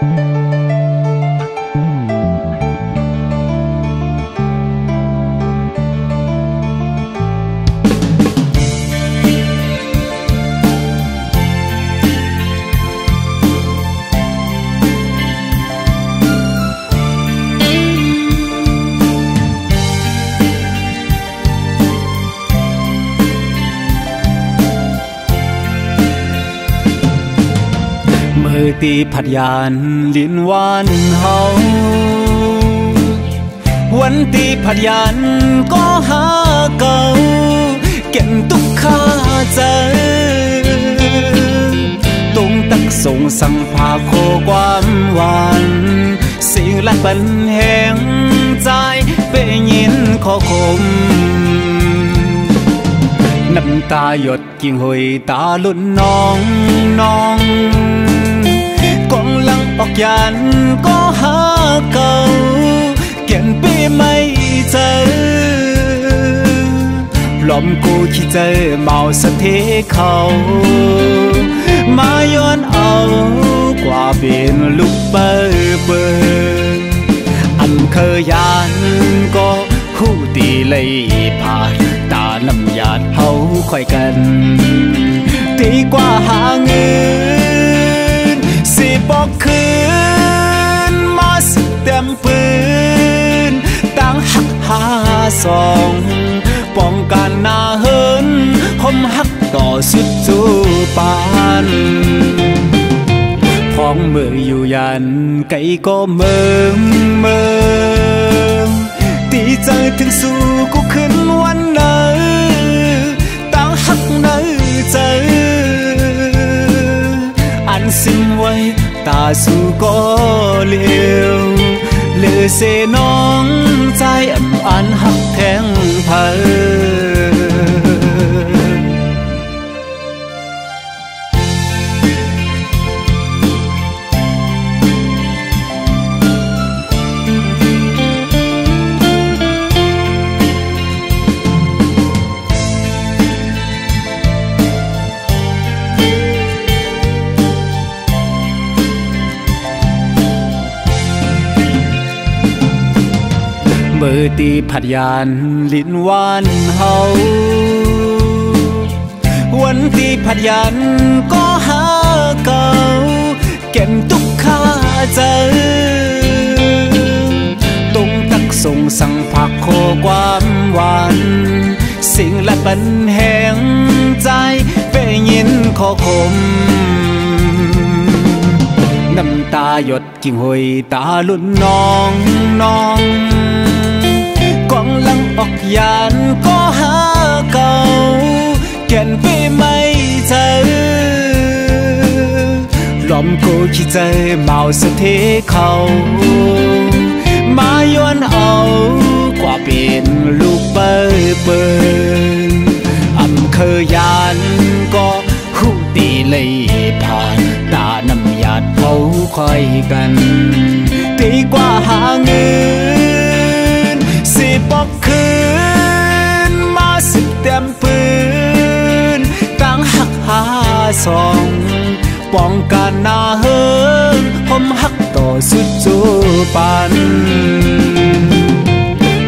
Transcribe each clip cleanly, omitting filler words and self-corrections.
มือตีผัดยานลิ้นหวานเฮาวันตีผัดยานก็หาเก่าเก็บตุกข้าใจตรงตักส่งสั่งพาโคความหวานสิ่งละปันแห่งใจไปยินขอคมน้ำตาหยดกิ่งหอยตาลุ่นน้องน้องกองลังออกยานก็หาเก่าเก็บปีไม่เจอลมกูขี้เจอเมาสะเทเขามาย้อนเอากว่าเป็นลูกเบอร์เบอร์อำเคยยานก็คู่ตีเลยผ่านตาน้ำยาดเฮาค่อยกันดีกว่าหาเงินสิบอกคืนมาสิเต็มปืนตั้งหักหาสองป้องกันหน้าเฮินหมหักต่อสุดจูปานพ้องมืออยู่ยันไก่ก็เมืองตีใจถึงสู่กูขึ้นวันไหนตั้งหักไหนใจอันสิ้นไว้ตาสู่ก็เลี้ยวเลือเสน้องใจอันหักแทงเธอมือตีผัดยานลิ้นหวานเฮาวันตีผัดยานก็หาเก่าเก็บตุกข้าเจอตรงตักส่งสั่งผักโคความหวานสิ่งละปันแห่งใจไปยินขอคมน้ำตาหยดกิ่งหอยตาลุ่นน้องน้องกองลังออกยานก็หาเก่าเก็บปีไม่เจอลมกูขี้เจอเมาสะเทเขามาย้อนเอากว่าเป็นลูกเบอร์เบอร์อำเคยยานก็คู่ตีเลยผ่านตาน้ำยาดเผาค่อยกันดีกว่าหาเงินสิบอกคืนมาสิเต็มปืนตั้งหักหาสองป้องกันหน้าเฮิงผมหักต่อสุดจูปัน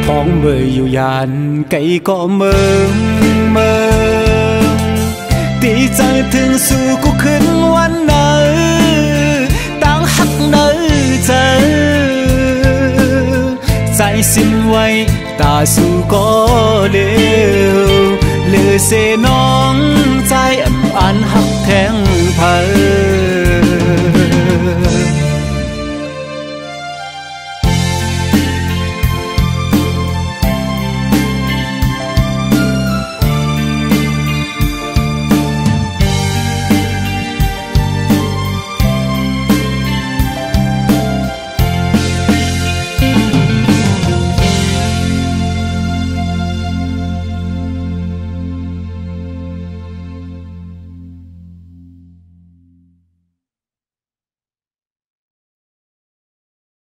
พ้องเบยอยู่ยานไก่ก็เมืองตีใจถึงสู่กูขึ้นวันไหนตั้งหักไหนเจอใจสิ้นไว้ตาสู่ก็เลี้ยวเลือเสน้องใจอันหักแทงเธอ